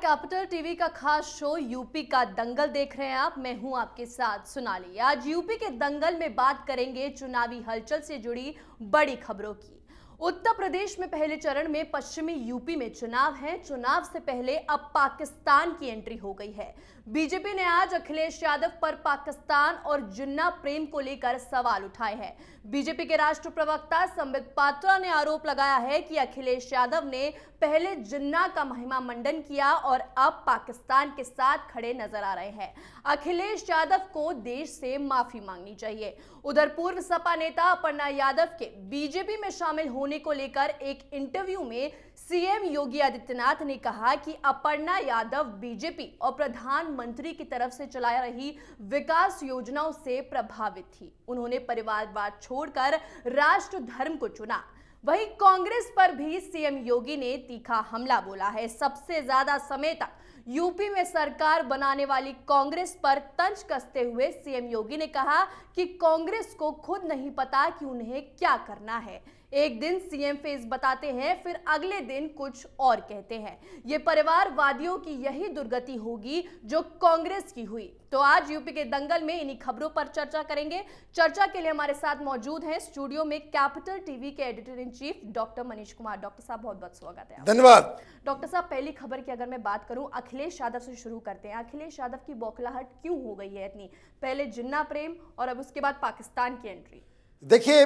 Capital TV का खास show UP का दंगल देख रहे हैं आप। मैं हूं आपके साथ सोनाली। आज यूपी के दंगल में बात करेंगे चुनावी हलचल से जुड़ी बड़ी खबरों की। उत्तर प्रदेश में पहले चरण में पश्चिमी यूपी में चुनाव है। चुनाव से पहले अब पाकिस्तान की एंट्री हो गई है। बीजेपी ने आज अखिलेश यादव पर पाकिस्तान और जिन्ना प्रेम को लेकर सवाल उठाए हैं। बीजेपी के राष्ट्रीय प्रवक्ता संबित पात्रा ने आरोप लगाया है कि अखिलेश यादव ने पहले जिन्ना का महिमा मंडन किया और अब पाकिस्तान के साथ खड़े नजर आ रहे हैं। अखिलेश यादव को देश से माफी मांगनी चाहिए। उधर पूर्व सपा नेता अपर्णा यादव के बीजेपी में शामिल होने को लेकर एक इंटरव्यू में सीएम योगी आदित्यनाथ ने कहा कि अपर्णा यादव बीजेपी और प्रधानमंत्री की तरफ से चला रही विकास योजनाओं से प्रभावित थी। उन्होंने परिवारवाद छोड़कर राष्ट्र धर्म को चुना। वहीं कांग्रेस पर भी सीएम योगी ने तीखा हमला बोला है। सबसे ज्यादा समय तक यूपी में सरकार बनाने वाली कांग्रेस पर तंज कसते हुए सीएम योगी ने कहा कि कांग्रेस को खुद नहीं पता कि उन्हें क्या करना है। एक दिन सीएम फेस बताते हैं, फिर अगले दिन कुछ और कहते हैं। ये परिवारवादियों की यही दुर्गति होगी जो कांग्रेस की हुई। तो आज यूपी के दंगल में इन्हीं खबरों पर चर्चा करेंगे। चर्चा के लिए हमारे साथ मौजूद हैं स्टूडियो में कैपिटल टीवी के editor in chief doctor Manish Kumar. Doctor साहब बहुत बहुत स्वागत है। धन्यवाद। डॉक्टर साहब, पहली खबर की अगर मैं बात करूं, अखिलेश यादव से शुरू करते हैं। अखिलेश यादव की बौखलाहट क्यों हो गई है इतनी? पहले जिन्ना प्रेम और अब उसके बाद पाकिस्तान की एंट्री। देखिए,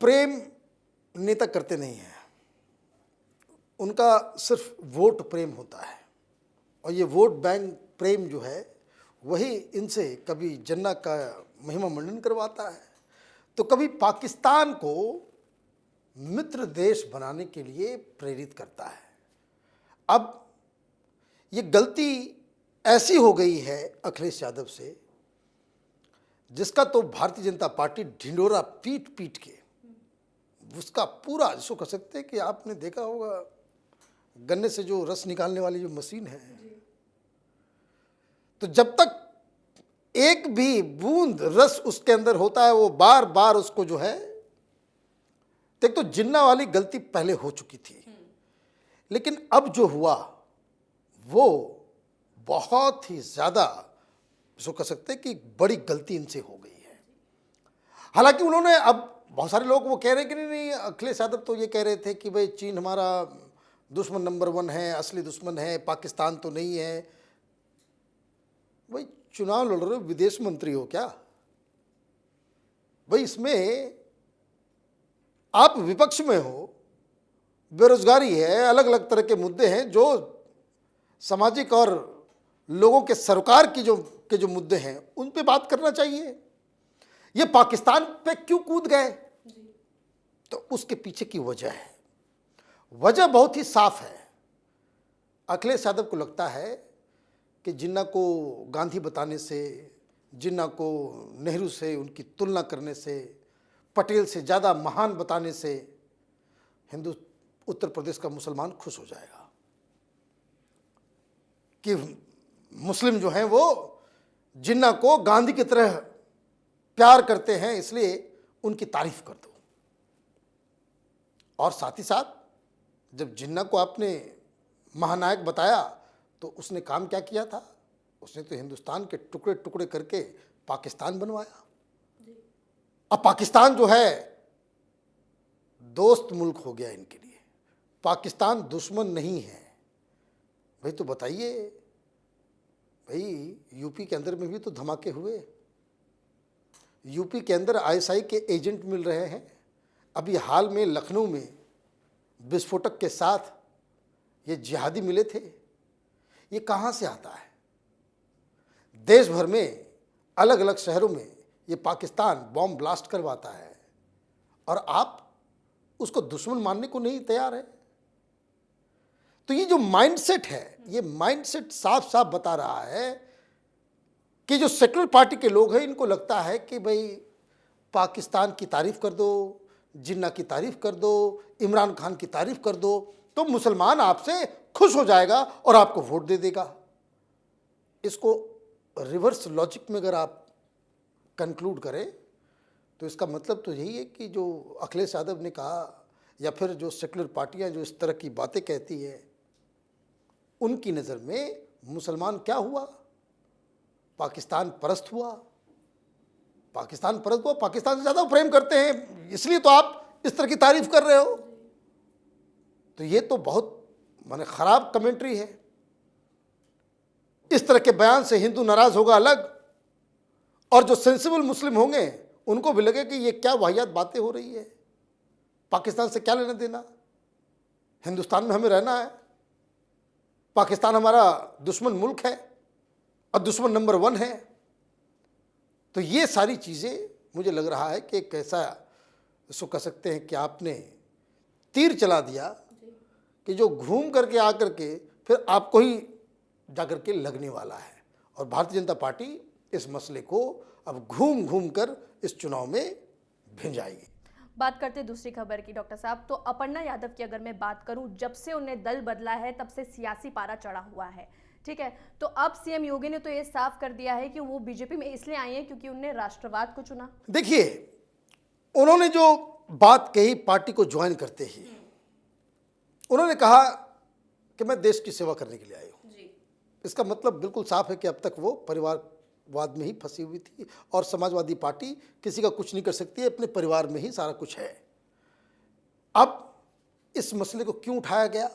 प्रेम नेता करते नहीं हैं, उनका सिर्फ वोट प्रेम होता है। और ये वोट बैंक प्रेम जो है वही इनसे कभी जिन्ना का महिमा मंडन करवाता है तो कभी पाकिस्तान को मित्र देश बनाने के लिए प्रेरित करता है। अब ये गलती ऐसी हो गई है अखिलेश यादव से, जिसका तो भारतीय जनता पार्टी ढिंडोरा पीट पीट के उसका पूरा, जिसको कह सकते हैं कि आपने देखा होगा गन्ने से जो रस निकालने वाली जो मशीन है, तो जब तक एक भी बूंद रस उसके अंदर होता है वो बार बार उसको जो है, देख तो जिन्ना वाली गलती पहले हो चुकी थी, लेकिन अब जो हुआ वो बहुत ही ज्यादा, जिसको कह सकते हैं कि बड़ी गलती इनसे हो गई है। हालांकि उन्होंने, अब बहुत सारे लोग वो कह रहे हैं कि नहीं, अखिलेश यादव तो ये कह रहे थे कि भाई चीन हमारा दुश्मन नंबर 1 है, असली दुश्मन है, पाकिस्तान तो नहीं है। भाई चुनाव लड़ रहे हो, विदेश मंत्री हो क्या? भाई इसमें आप विपक्ष में हो, बेरोजगारी है, अलग अलग तरह के मुद्दे हैं जो सामाजिक और लोगों के सरकार की जो मुद्दे हैं उन पे बात करना चाहिए। ये पाकिस्तान पे क्यों कूद गए? तो उसके पीछे की वजह है, वजह बहुत ही साफ है। अखिलेश यादव को लगता है कि जिन्ना को गांधी बताने से, जिन्ना को नेहरू से उनकी तुलना करने से, पटेल से ज़्यादा महान बताने से उत्तर प्रदेश का मुसलमान खुश हो जाएगा कि मुस्लिम जो हैं वो जिन्ना को गांधी की तरह प्यार करते हैं, इसलिए उनकी तारीफ कर दो। और साथ ही साथ जब जिन्ना को आपने महानायक बताया तो उसने काम क्या किया था? उसने तो हिंदुस्तान के टुकड़े टुकड़े करके पाकिस्तान बनवाया। अब पाकिस्तान जो है दोस्त मुल्क हो गया इनके लिए, पाकिस्तान दुश्मन नहीं है। भाई तो बताइए, भाई यूपी के अंदर में भी तो धमाके हुए, यूपी के अंदर आईएसआई के एजेंट मिल रहे हैं। अभी हाल में लखनऊ में विस्फोटक के साथ ये जिहादी मिले थे। ये कहाँ से आता है? देश भर में अलग अलग शहरों में ये पाकिस्तान बॉम्ब ब्लास्ट करवाता है और आप उसको दुश्मन मानने को नहीं तैयार है। तो ये जो माइंडसेट है, ये माइंडसेट साफ साफ बता रहा है कि जो सेक्युलर पार्टी के लोग हैं इनको लगता है कि भाई पाकिस्तान की तारीफ कर दो, जिन्ना की तारीफ कर दो, इमरान खान की तारीफ कर दो, तो मुसलमान आपसे खुश हो जाएगा और आपको वोट दे देगा। इसको रिवर्स लॉजिक में अगर आप कंक्लूड करें तो इसका मतलब तो यही है कि जो अखिलेश यादव ने कहा या फिर जो सेक्युलर पार्टियां जो इस तरह की बातें कहती है, उनकी नज़र में मुसलमान क्या हुआ? पाकिस्तान परस्त हुआ। पाकिस्तान परस्त हुआ, पाकिस्तान से ज़्यादा प्रेम करते हैं, इसलिए तो आप इस तरह की तारीफ कर रहे हो। तो ये तो बहुत माने ख़राब कमेंट्री है। इस तरह के बयान से हिंदू नाराज़ होगा अलग, और जो सेंसिबल मुस्लिम होंगे उनको भी लगे कि ये क्या वाहियात बातें हो रही है। पाकिस्तान से क्या लेना देना? हिंदुस्तान में हमें रहना है। पाकिस्तान हमारा दुश्मन मुल्क है और दुश्मन नंबर 1 है। तो ये सारी चीज़ें मुझे लग रहा है कि एक ऐसा, इसको कह सकते हैं कि आपने तीर चला दिया कि जो घूम करके आकर के फिर आपको ही जाकर के लगने वाला है। और भारतीय जनता पार्टी इस मसले को अब घूम घूम कर इस चुनाव में भिंजाएगी। बात करते हैं दूसरी खबर की डॉक्टर साहब, तो अपर्णा यादव की अगर मैं बात करूं, जब से उन्हें दल बदला है तब से सियासी पारा चढ़ा हुआ है, ठीक है। तो अब सीएम योगी ने तो ये साफ कर दिया है कि वो बीजेपी में इसलिए आई हैं क्योंकि उन्होंने राष्ट्रवाद को चुना। देखिए, उन्होंने जो बात कही पार्टी को ज्वाइन करते ही, उन्होंने कहा कि मैं देश की सेवा करने के लिए आई हूँ। इसका मतलब बिल्कुल साफ है कि अब तक वो परिवारवाद में ही फंसी हुई थी और समाजवादी पार्टी किसी का कुछ नहीं कर सकती है, अपने परिवार में ही सारा कुछ है। अब इस मसले को क्यों उठाया गया?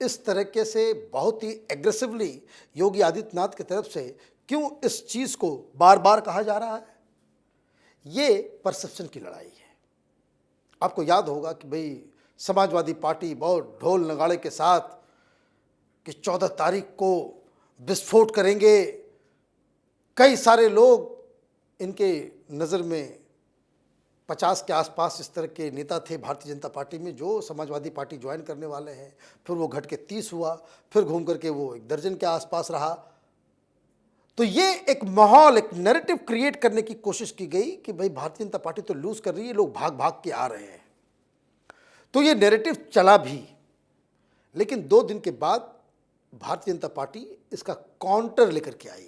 इस तरीके से बहुत ही एग्रेसिवली योगी आदित्यनाथ की तरफ से क्यों इस चीज़ को बार बार कहा जा रहा है? ये परसेप्शन की लड़ाई है। आपको याद होगा कि भाई समाजवादी पार्टी बहुत ढोल नगाड़े के साथ कि 14 तारीख को विस्फोट करेंगे। कई सारे लोग, इनके नज़र में 50 के आसपास इस तरह के नेता थे भारतीय जनता पार्टी में जो समाजवादी पार्टी ज्वाइन करने वाले हैं। फिर वो घट के 30 हुआ, फिर घूम करके वो 1 दर्जन के आसपास रहा। तो ये एक माहौल, एक नैरेटिव क्रिएट करने की कोशिश की गई कि भाई भारतीय जनता पार्टी तो लूज कर रही है, लोग भाग भाग के आ रहे हैं। तो ये नैरेटिव चला भी, लेकिन 2 दिन के बाद भारतीय जनता पार्टी इसका काउंटर लेकर के आई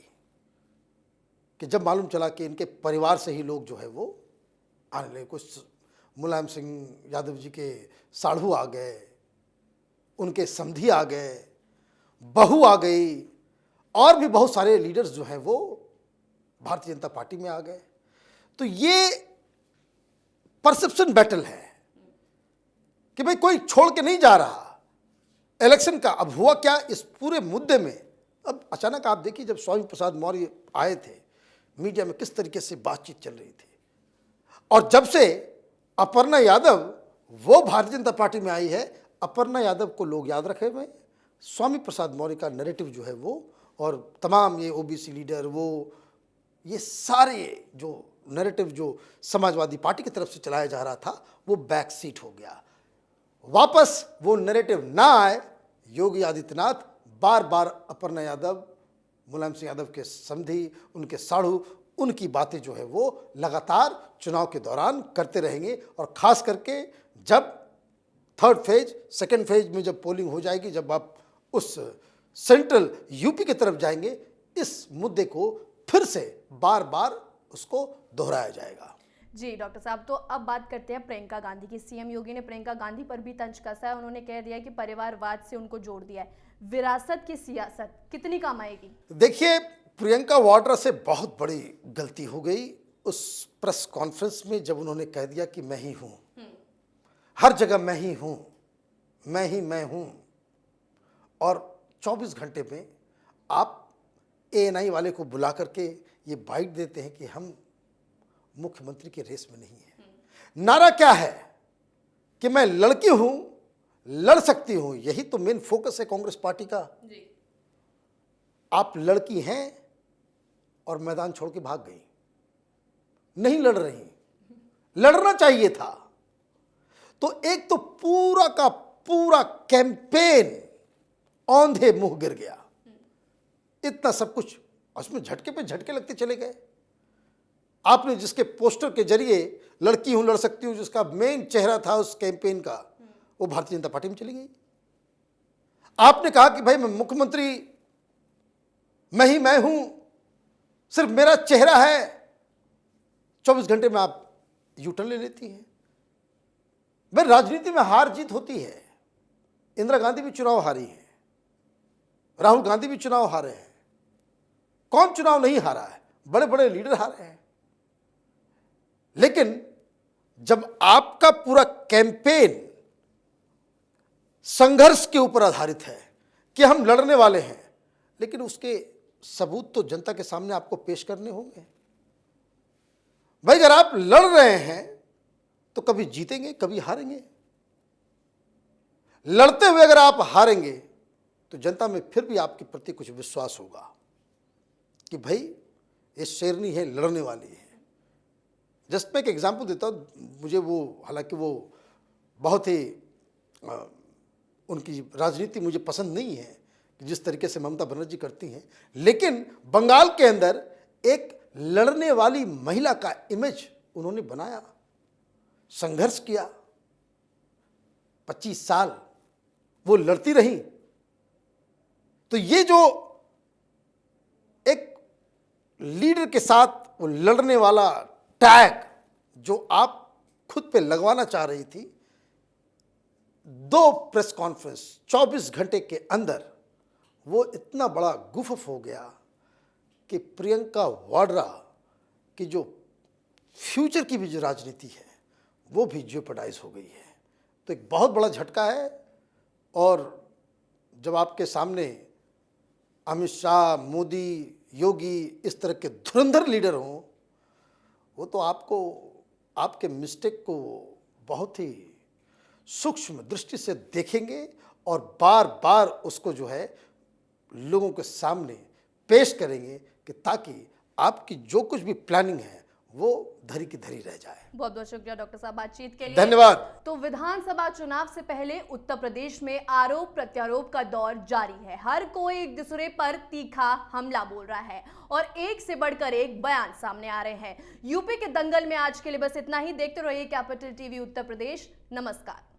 कि जब मालूम चला कि इनके परिवार से ही लोग जो है वो आने लगे। कुछ मुलायम सिंह यादव जी के साढ़ू आ गए, उनके समधी आ गए, बहू आ गई, और भी बहुत सारे लीडर्स जो हैं वो भारतीय जनता पार्टी में आ गए। तो ये परसेप्शन बैटल है कि भाई कोई छोड़ के नहीं जा रहा इलेक्शन का। अब हुआ क्या इस पूरे मुद्दे में? अब अचानक आप देखिए, जब स्वामी प्रसाद मौर्य आए थे, मीडिया में किस तरीके से बातचीत चल रही थी, और जब से अपर्णा यादव वो भारतीय जनता पार्टी में आई है, अपर्णा यादव को लोग याद रखे हुए। स्वामी प्रसाद मौर्य का नैरेटिव जो है वो, और तमाम ये ओबीसी लीडर, वो ये सारे जो नैरेटिव जो समाजवादी पार्टी की तरफ से चलाया जा रहा था, वो बैक सीट हो गया। वापस वो नैरेटिव ना आए, योगी आदित्यनाथ बार बार अपर्णा यादव, मुलायम सिंह यादव के समधी, उनके साढ़ू, उनकी बातें जो है वो लगातार चुनाव के दौरान करते रहेंगे। और ख़ास करके जब 3rd फेज, 2nd फेज में जब पोलिंग हो जाएगी, जब आप उस सेंट्रल यूपी की तरफ जाएंगे, इस मुद्दे को फिर से बार बार उसको दोहराया जाएगा। जी डॉक्टर साहब, तो अब बात करते हैं प्रियंका गांधी की। सीएम योगी ने प्रियंका गांधी पर भी तंज कसा है। उन्होंने कह दिया कि परिवारवाद से उनको जोड़ दिया है। विरासत की सियासत कितनी काम आएगी? देखिए, प्रियंका वाड्रा से बहुत बड़ी गलती हो गई उस प्रेस कॉन्फ्रेंस में, जब उन्होंने कह दिया कि मैं ही हूँ, हर जगह मैं ही हूँ, मैं हूँ। और 24 घंटे में आप ANI वाले को बुला करके ये बाइट देते हैं कि हम मुख्यमंत्री के रेस में नहीं है। नारा क्या है कि मैं लड़की हूं, लड़ सकती हूं। यही तो मेन फोकस है कांग्रेस पार्टी का। आप लड़की हैं और मैदान छोड़ के भाग गई, नहीं लड़ रही। लड़ना चाहिए था। तो एक तो पूरा का पूरा कैंपेन औंधे मुंह गिर गया। इतना सब कुछ, उसमें झटके पे झटके लगते चले गए। आपने जिसके पोस्टर के जरिए लड़की हूं, लड़ सकती हूं, जिसका मेन चेहरा था उस कैंपेन का, वो भारतीय जनता पार्टी में चली गई। आपने कहा कि भाई मैं मुख्यमंत्री मैं हूं, सिर्फ मेरा चेहरा है। 24 घंटे में आप यूटर्न ले लेती हैं। भाई राजनीति में हार जीत होती है। इंदिरा गांधी भी चुनाव हारी है, राहुल गांधी भी चुनाव हारे हैं। कौन चुनाव नहीं हारा है? बड़े बड़े लीडर हारे हैं। लेकिन जब आपका पूरा कैंपेन संघर्ष के ऊपर आधारित है कि हम लड़ने वाले हैं, लेकिन उसके सबूत तो जनता के सामने आपको पेश करने होंगे। भाई अगर आप लड़ रहे हैं तो कभी जीतेंगे, कभी हारेंगे। लड़ते हुए अगर आप हारेंगे तो जनता में फिर भी आपके प्रति कुछ विश्वास होगा कि भाई ये शेरनी है, लड़ने वाली है। जस्ट मैं एक एग्जाम्पल देता हूँ। मुझे वो, हालांकि वो बहुत ही उनकी राजनीति मुझे पसंद नहीं है कि जिस तरीके से ममता बनर्जी करती हैं, लेकिन बंगाल के अंदर एक लड़ने वाली महिला का इमेज उन्होंने बनाया, संघर्ष किया। 25 साल वो लड़ती रही। तो ये जो एक लीडर के साथ वो लड़ने वाला टैग जो आप खुद पे लगवाना चाह रही थी, 2 प्रेस कॉन्फ्रेंस 24 घंटे के अंदर वो इतना बड़ा गुफफ हो गया कि प्रियंका वाड्रा की जो फ्यूचर की भी जो राजनीति है वो भी जेपरडाइज हो गई है। तो एक बहुत बड़ा झटका है। और जब आपके सामने अमित शाह, मोदी, योगी इस तरह के धुरंधर लीडर हों, वो तो आपको आपके मिस्टेक को बहुत ही सूक्ष्म दृष्टि से देखेंगे और बार बार उसको जो है लोगों के सामने पेश करेंगे कि ताकि आपकी जो कुछ भी प्लानिंग है वो धरी की धरी रह जाए। बहुत बहुत शुक्रिया डॉक्टर साहब बातचीत के लिए। धन्यवाद। तो विधानसभा चुनाव से पहले उत्तर प्रदेश में आरोप प्रत्यारोप का दौर जारी है। हर कोई एक दूसरे पर तीखा हमला बोल रहा है और एक से बढ़कर एक बयान सामने आ रहे हैं। यूपी के दंगल में आज के लिए बस इतना ही। देखते रहिए कैपिटल टीवी उत्तर प्रदेश। नमस्कार।